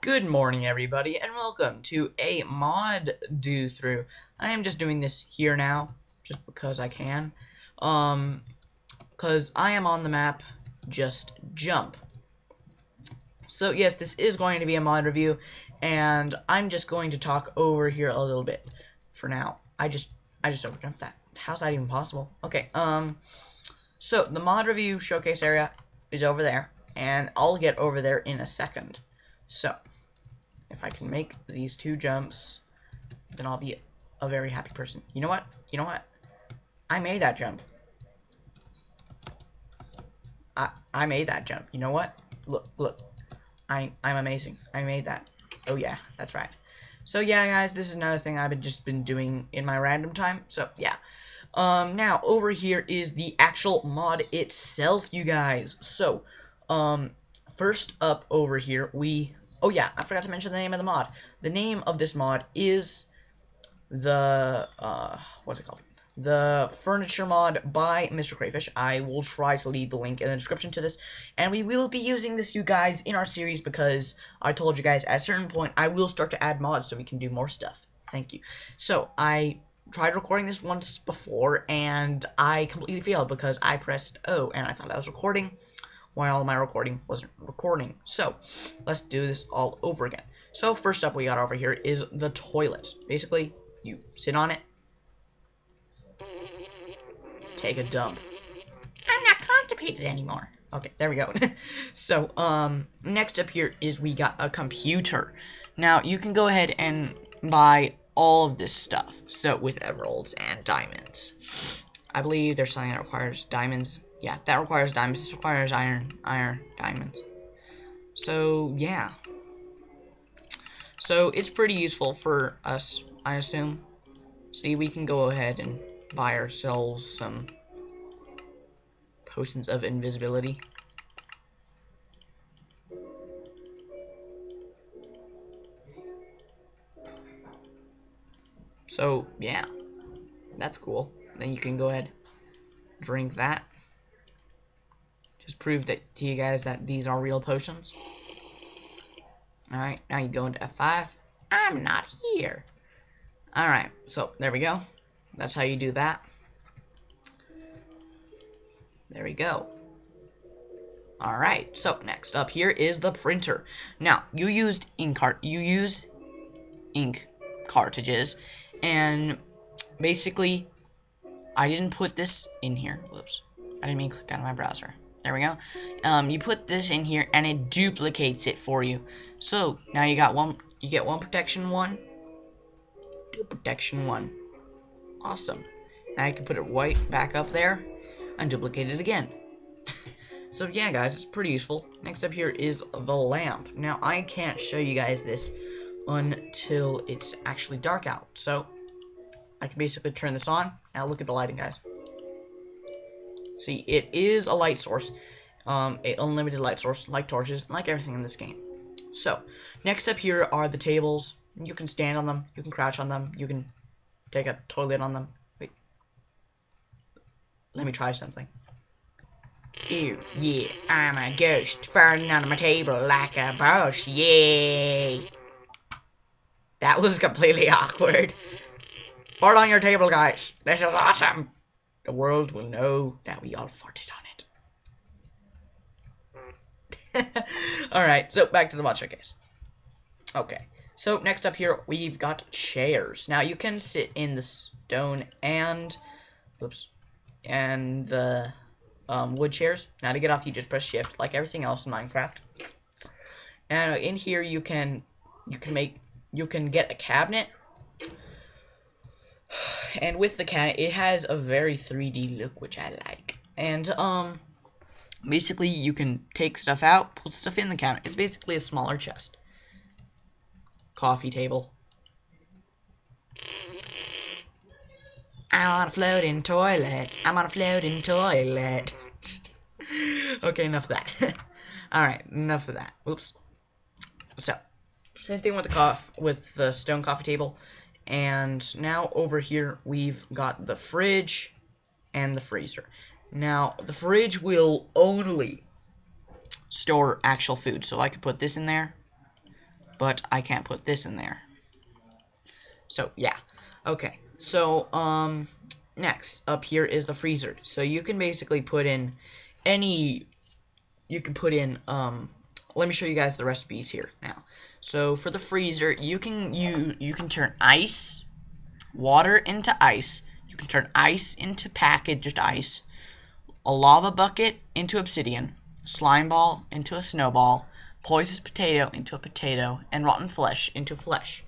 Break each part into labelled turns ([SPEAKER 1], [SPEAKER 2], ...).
[SPEAKER 1] Good morning, everybody, and welcome to a mod do-through. I am just doing this here now, just because I can. Because I am on the map, Just Jump. So, yes, this is going to be a mod review, and I'm just going to talk over here a little bit for now. I just overjumped that. How's that even possible? Okay, so the mod review showcase area is over there, and I'll get over there in a second. So, if I can make these two jumps, then I'll be a very happy person. You know what? I made that jump. I made that jump. You know what? Look. I'm amazing. I made that. Oh yeah, that's right. So yeah, guys, this is another thing I've just been doing in my random time. So yeah. Now over here is the actual mod itself, you guys. So, first up over here oh yeah, I forgot to mention the name of the mod. The name of this mod is the, what's it called? The Furniture Mod by Mr. Crayfish. I will try to leave the link in the description to this. And we will be using this, you guys, in our series because I told you guys at a certain point I will start to add mods so we can do more stuff. Thank you. So, I tried recording this once before and I completely failed because I pressed O and I thought I was recording while my recording wasn't recording. So, let's do this all over again. So, first up we got over here is the toilet. Basically, you sit on it, take a dump. I'm not constipated anymore. Okay, there we go. So, next up here is we got a computer. Now, you can go ahead and buy all of this stuff. So, with emeralds and diamonds. I believe there's something that requires diamonds. Yeah, that requires diamonds. This requires iron, diamonds. So, yeah. So, it's pretty useful for us, I assume. See, we can go ahead and buy ourselves some potions of invisibility. So, yeah. That's cool. Then you can go ahead, drink that. Just prove that to you guys that these are real potions. Alright, now you go into F5. I'm not here. Alright, so there we go. That's how you do that. There we go. Alright, so next up here is the printer. Now, you use ink cartridges, and basically, I didn't put this in here. Whoops. I didn't mean to click out of my browser. There we go. You put this in here, and it duplicates it for you. So, now you got one, you get one protection 1, 2 protection 1. Awesome. Now you can put it right back up there, and duplicate it again. So yeah, guys, it's pretty useful. Next up here is the lamp. Now, I can't show you guys this until it's actually dark out. So, I can basically turn this on. Now look at the lighting, guys. See, it is a light source. A unlimited light source, like torches, like everything in this game. So, next up here are the tables. You can stand on them, you can crouch on them, you can take a toilet on them. Wait. Let me try something. Ew, yeah, I'm a ghost, farting on my table like a boss, yay! That was completely awkward. Fart on your table, guys. This is awesome. The world will know that we all farted on it. Alright, so back to the mod showcase. Okay, so next up here, we've got chairs. Now, you can sit in the stone and the wood chairs. Now, to get off, you just press shift, like everything else in Minecraft. Now, in here, you can get a cabinet. And with the cabinet, it has a very 3D look, which I like. And, basically, you can take stuff out, put stuff in the cabinet. It's basically a smaller chest. Coffee table. I'm on a floating toilet. I'm on a floating toilet. Okay, enough of that. Alright, enough of that. Oops. So, same thing with the stone coffee table. And now over here we've got the fridge and the freezer. Now the fridge will only store actual food, so I could put this in there, but I can't put this in there. So yeah, okay. So next up here is the freezer. So you can basically put in any. You can put in Let me show you guys the recipes here now. So for the freezer, you can turn ice, water into ice. You can turn ice into packet, just ice. A lava bucket into obsidian. Slime ball into a snowball. Poisonous potato into a potato, and rotten flesh into flesh.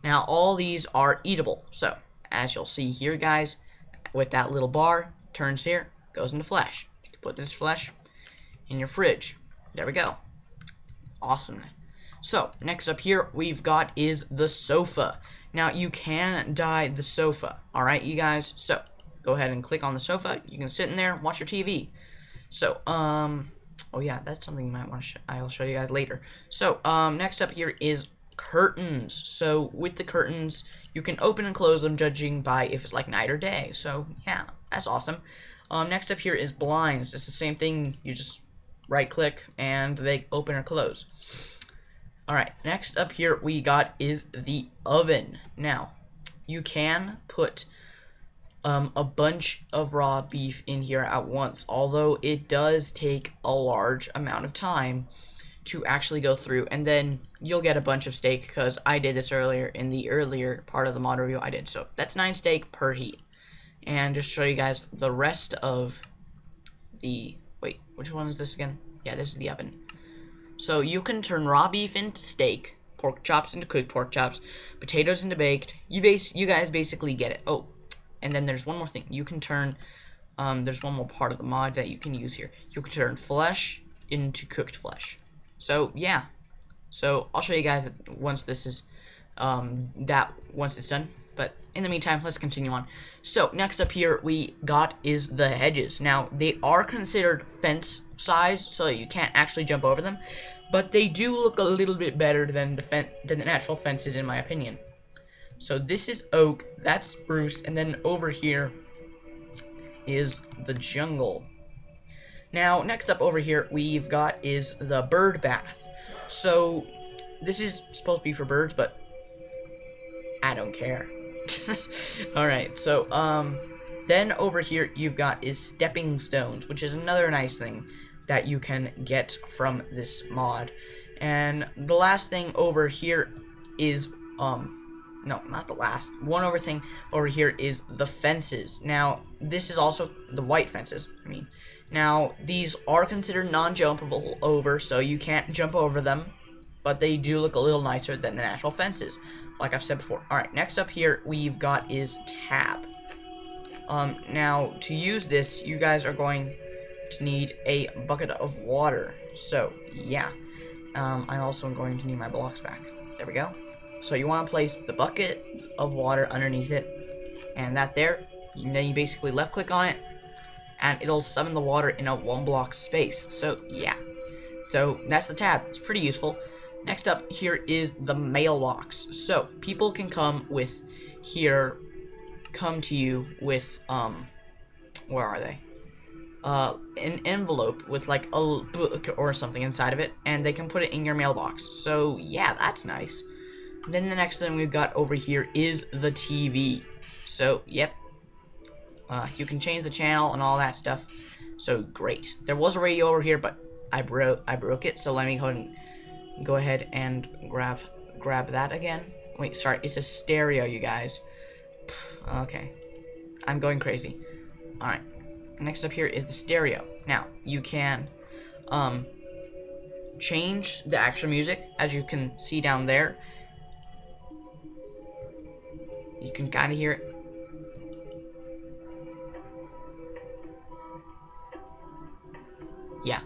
[SPEAKER 1] Now all these are eatable. So as you'll see here, guys, with that little bar, turns here, goes into flesh. You can put this flesh in your fridge. There we go. Awesome. So next up here we've got is the sofa. Now you can dye the sofa. Alright, you guys. So go ahead and click on the sofa. You can sit in there, watch your TV. So oh yeah, that's something you might want to I'll show you guys later. So next up here is curtains. So with the curtains, you can open and close them judging by if it's like night or day. So yeah, that's awesome. Next up here is blinds. It's the same thing. You just right click and they open or close. Alright, next up here we got is the oven. Now you can put a bunch of raw beef in here at once, although it does take a large amount of time to actually go through, and then you'll get a bunch of steak because I did this earlier in the earlier part of the mod review I did. So that's 9 steak per heat. And just show you guys the rest of the, wait, which one is this again? Yeah, this is the oven. So you can turn raw beef into steak, pork chops into cooked pork chops, potatoes into baked. You guys basically get it. Oh, and then there's one more thing. You can turn, there's one more part of the mod that you can use here. You can turn flesh into cooked flesh. So yeah. So I'll show you guys once this is, once it's done. But in the meantime, let's continue on. So next up here we got is the hedges. Now they are considered fence size, so you can't actually jump over them, but they do look a little bit better than the natural fences in my opinion. So this is oak, that's spruce, and then over here is the jungle. Now next up over here we've got is the bird bath. So this is supposed to be for birds, but I don't care. Alright, so then over here you've got is stepping stones, which is another nice thing that you can get from this mod. And the last thing over here is no, not the last one thing over here is the fences. Now this is also the white fences, I mean. Now these are considered non-jumpable over, so you can't jump over them, but they do look a little nicer than the natural fences, like I've said before. Alright, next up here we've got is tab. Now to use this, you guys are going to need a bucket of water. So yeah, I'm also going to need my blocks back. There we go. So you want to place the bucket of water underneath it, and that there, and then you basically left click on it, and it'll summon the water in a 1 block space. So yeah, so that's the tab. It's pretty useful. Next up here is the mailbox. So people can come to you with where are they? An envelope with like a book or something inside of it, and they can put it in your mailbox. So yeah, that's nice. Then the next thing we've got over here is the TV. So yep, you can change the channel and all that stuff. So great. There was a radio over here, but I broke it. So let me go ahead and grab that again. Wait, sorry, it's a stereo, you guys. Okay, I'm going crazy. All right. Next up here is the stereo. Now you can change the actual music, as you can see down there. You can kind of hear it. Yeah.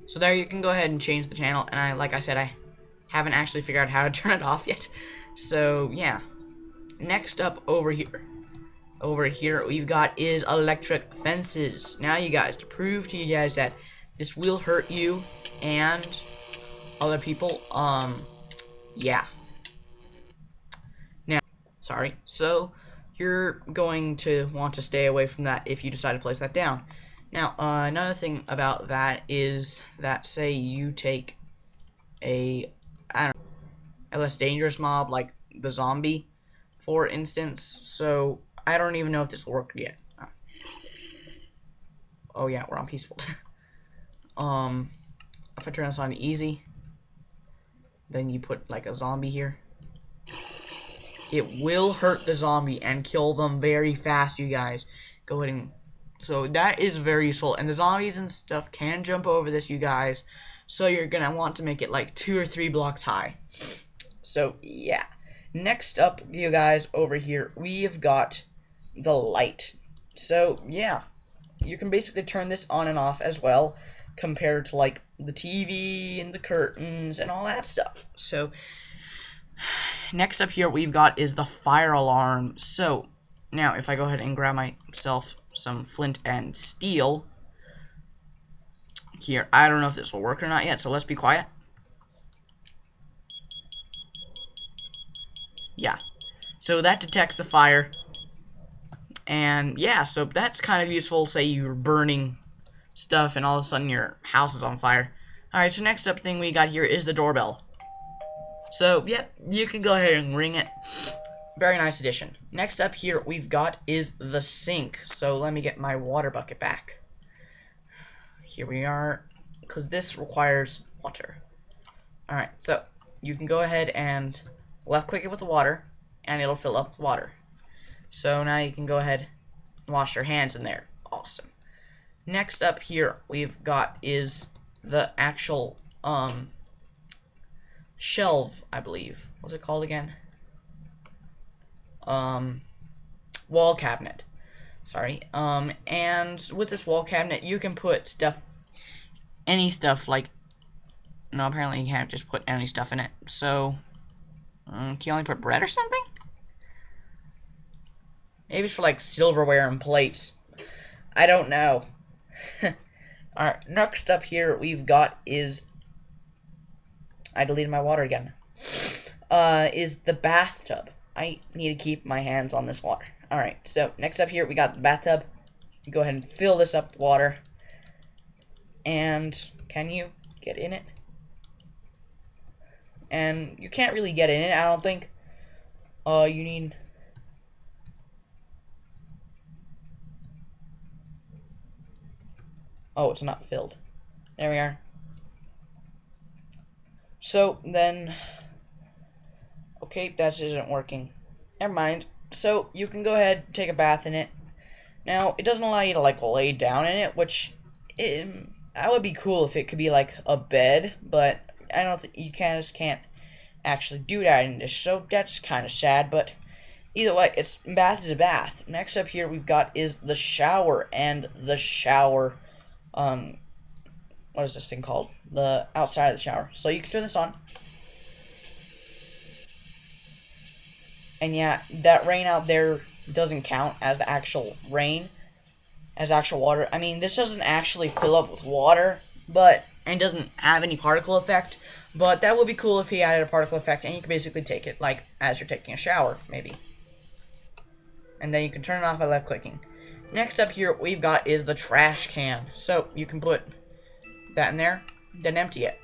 [SPEAKER 1] So there you can go ahead and change the channel, and like I said, I haven't actually figured out how to turn it off yet. So yeah. Next up over here we've got is electric fences. Now you guys, to prove to you guys that this will hurt you and other people, yeah. Now, sorry, so you're going to want to stay away from that if you decide to place that down. Now, another thing about that is that, say you take a, I don't know, a less dangerous mob like the zombie, for instance. So I don't even know if this will work yet. Oh yeah, we're on peaceful. If I turn this on easy, then you put like a zombie here. It will hurt the zombie and kill them very fast, you guys. Go ahead and... So that is very useful. And the zombies and stuff can jump over this, you guys. So you're going to want to make it like 2 or 3 blocks high. So, yeah. Next up, you guys, over here, we've got the light. So, yeah. You can basically turn this on and off as well, compared to like the TV and the curtains and all that stuff. So... Next up here we've got is the fire alarm. So now if I go ahead and grab myself some flint and steel here, I don't know if this will work or not yet, so let's be quiet. Yeah, so that detects the fire, and yeah, so that's kind of useful. Say you're burning stuff and all of a sudden your house is on fire. Alright, so next up thing we got here is the doorbell. So, yep, you can go ahead and ring it. Very nice addition. Next up here we've got is the sink. So let me get my water bucket back. Here we are, because this requires water. Alright, so you can go ahead and left click it with the water, and it'll fill up with water. So now you can go ahead and wash your hands in there. Awesome. Next up here we've got is the actual, shelf, I believe. What's it called again? Wall cabinet. Sorry. And with this wall cabinet, you can put stuff, any stuff, like, no, apparently you can't just put any stuff in it. So, can you only put bread or something? Maybe it's for, like, silverware and plates. I don't know. Alright, next up here we've got is... I deleted my water again. Is the bathtub. I need to keep my hands on this water. Alright, so next up here we got the bathtub. Go ahead and fill this up with water. And can you get in it? And you can't really get in it, I don't think. You need... Oh, it's not filled. There we are. So, then... Okay, that isn't working. Never mind. So, you can go ahead and take a bath in it. Now, it doesn't allow you to, like, lay down in it, which... that would be cool if it could be, like, a bed, but I don't think... You just can't actually do that in this, so that's kind of sad, but... Either way, bath is a bath. Next up here we've got is the shower, and the shower... what is this thing called? The outside of the shower. So you can turn this on. And yeah, that rain out there doesn't count as the actual rain, as actual water. I mean, this doesn't actually fill up with water, but and doesn't have any particle effect. But that would be cool if he added a particle effect, and you can basically take it like as you're taking a shower, maybe. And then you can turn it off by left clicking. Next up here, what we've got is the trash can. So you can put that in there, then empty it.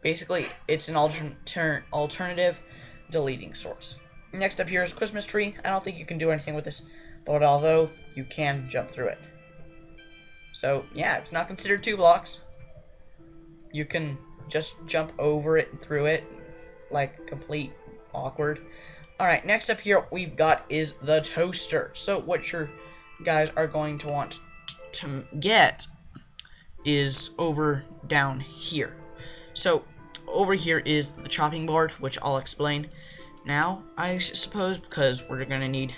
[SPEAKER 1] Basically, it's an alternative deleting source. Next up here is Christmas tree. I don't think you can do anything with this, but although you can jump through it. So yeah, it's not considered 2 blocks. You can just jump over it and through it, like complete awkward. Alright, next up here we've got is the toaster. So what you guys are going to want to get is over down here. So over here is the chopping board, which I'll explain now, I suppose, because we're going to need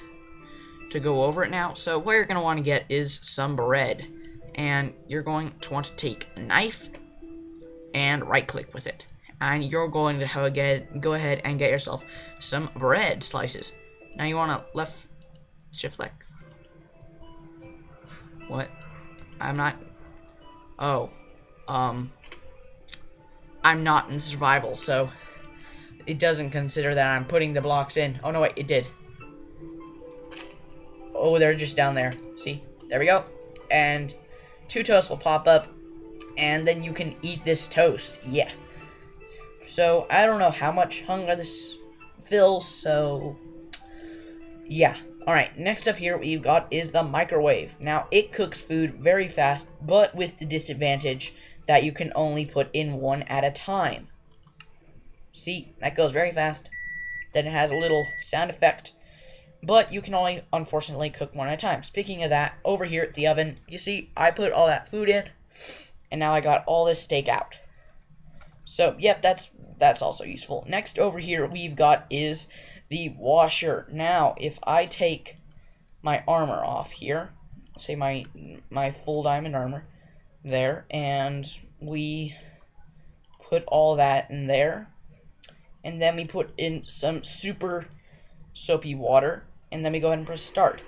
[SPEAKER 1] to go over it now. So what you're going to want to get is some bread, and you're going to want to take a knife and right click with it, and you're going to go ahead and get yourself some bread slices. Now you want to left shift click. What? I'm not... Oh. I'm not in survival, so it doesn't consider that I'm putting the blocks in. Oh, no, wait, it did. Oh, they're just down there. See? There we go. And 2 toasts will pop up, and then you can eat this toast. Yeah. So I don't know how much hunger this fills, so yeah. Alright, next up here we've got is the microwave. Now, it cooks food very fast, but with the disadvantage that you can only put in one at a time. See, that goes very fast. Then it has a little sound effect, but you can only, unfortunately, cook one at a time. Speaking of that, over here at the oven, you see, I put all that food in, and now I got all this steak out. So, yep, that's also useful. Next over here we've got is the washer. Now, if I take my armor off here, say my full diamond armor there, and we put all that in there, and then we put in some super soapy water, and then we go ahead and press start.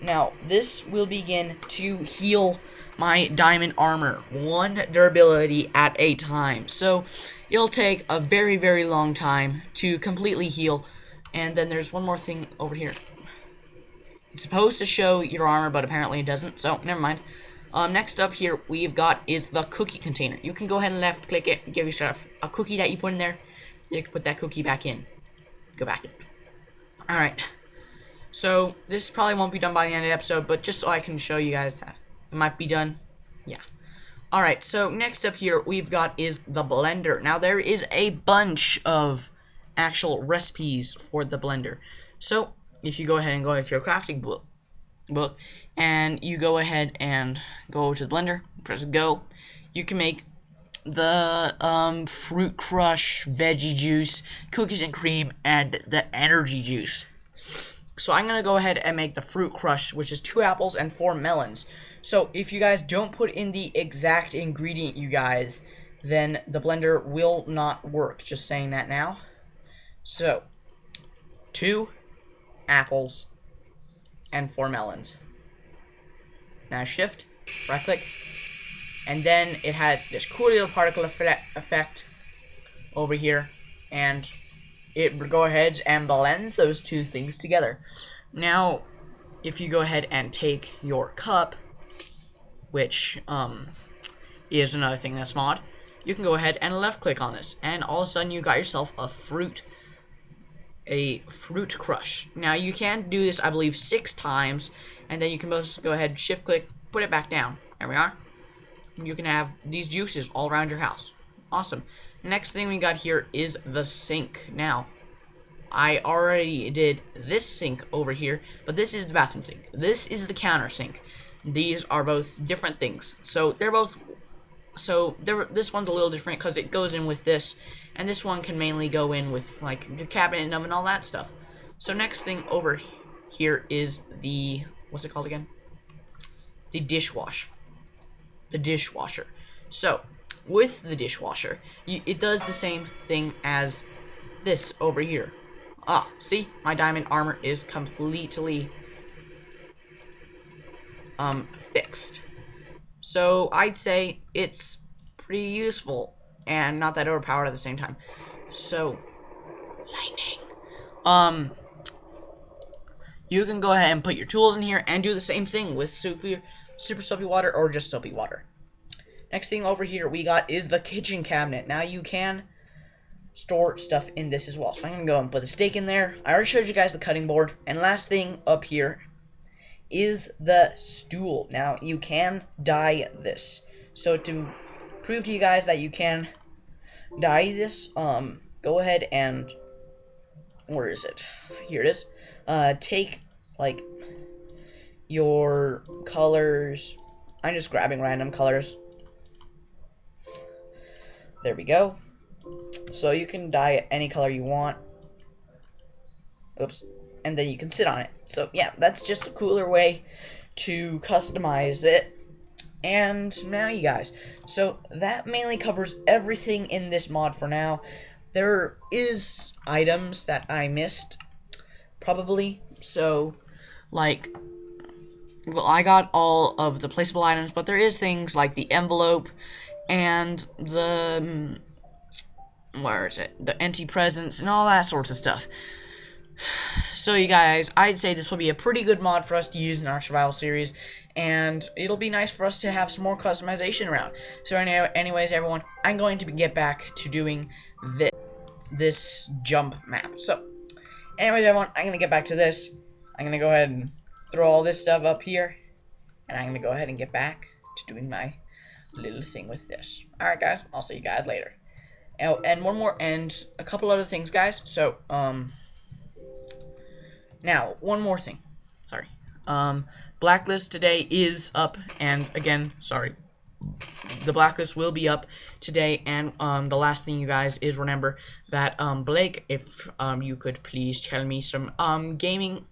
[SPEAKER 1] Now, this will begin to heal my diamond armor, one durability at a time. So, it'll take a very, very long time to completely heal. And then there's one more thing over here. It's supposed to show your armor, but apparently it doesn't, so never mind. Next up here we've got is the cookie container. You can go ahead and left click it, give yourself a cookie that you put in there. You can put that cookie back in. Go back in. Alright. So, this probably won't be done by the end of the episode, but just so I can show you guys that it might be done. Yeah. Alright, so next up here we've got is the blender. Now, there is a bunch of actual recipes for the blender. So, if you go ahead and go into your crafting book and you go ahead and go to the blender, press go, you can make the fruit crush, veggie juice, cookies and cream, and the energy juice. So I'm gonna go ahead and make the fruit crush, which is 2 apples and 4 melons. So if you guys don't put in the exact ingredient, you guys, then the blender will not work. Just saying that now. So 2 apples and 4 melons. Now shift, right click, and then it has this cool little particle effect over here, and it will go ahead and blends those two things together. Now, if you go ahead and take your cup, which is another thing that's mod, you can go ahead and left click on this, and all of a sudden you got yourself a fruit crush. Now you can do this, I believe, 6 times, and then you can just go ahead, shift click, put it back down. There we are. You can have these juices all around your house. Awesome. Next thing we got here is the sink. Now, I already did this sink over here, but this is the bathroom sink. This is the counter sink. These are both different things. So they're both. This one's a little different because it goes in with this, and this one can mainly go in with like your cabinet and oven, all that stuff. So next thing over here is the, what's it called again? The dishwasher. The dishwasher. So with the dishwasher, it does the same thing as this over here. Ah, see, my diamond armor is completely fixed. So I'd say it's pretty useful and not that overpowered at the same time. So lightning. You can go ahead and put your tools in here and do the same thing with super soapy water or just soapy water. Next thing over here we got is the kitchen cabinet. Now you can store stuff in this as well. So I'm going to go and put the steak in there. I already showed you guys the cutting board. And last thing up here is the stool. Now you can dye this. So to prove to you guys that you can dye this, go ahead and, where is it? Here it is. Take like your colors. I'm just grabbing random colors. There we go. So you can dye it any color you want. Oops. And then you can sit on it. So yeah, that's just a cooler way to customize it. And now you guys. So that mainly covers everything in this mod for now. There is items that I missed, probably. So, like, well, I got all of the placeable items, but there is things like the envelope and the, where is it? The empty presents and all that sorts of stuff. So you guys, I'd say this will be a pretty good mod for us to use in our survival series, and it'll be nice for us to have some more customization around. So anyways, everyone, I'm going to get back to doing this jump map. So anyways, everyone, I'm going to get back to this. I'm going to go ahead and throw all this stuff up here, and I'm going to go ahead and get back to doing my little thing with this. Alright guys, I'll see you guys later. And one more, and a couple other things, guys. So, now, one more thing. Sorry. Blacklist today is up, and again, sorry. The Blacklist will be up today, and the last thing, you guys, is remember that, Blake, if you could please tell me some random gaming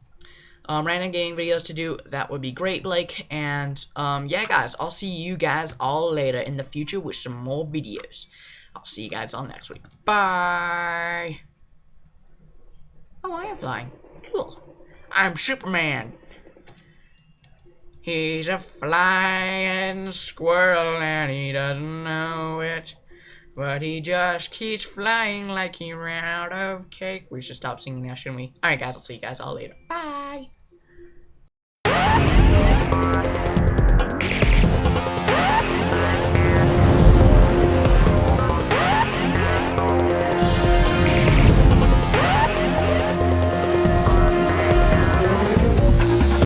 [SPEAKER 1] videos to do, that would be great, Blake. And yeah, guys, I'll see you guys all later in the future with some more videos. I'll see you guys all next week. Bye. Oh, I am flying. Cool. I'm Superman. He's a flying squirrel and he doesn't know it, but he just keeps flying like he ran out of cake. We should stop singing now, shouldn't we? Alright guys, I'll see you guys all later. Bye.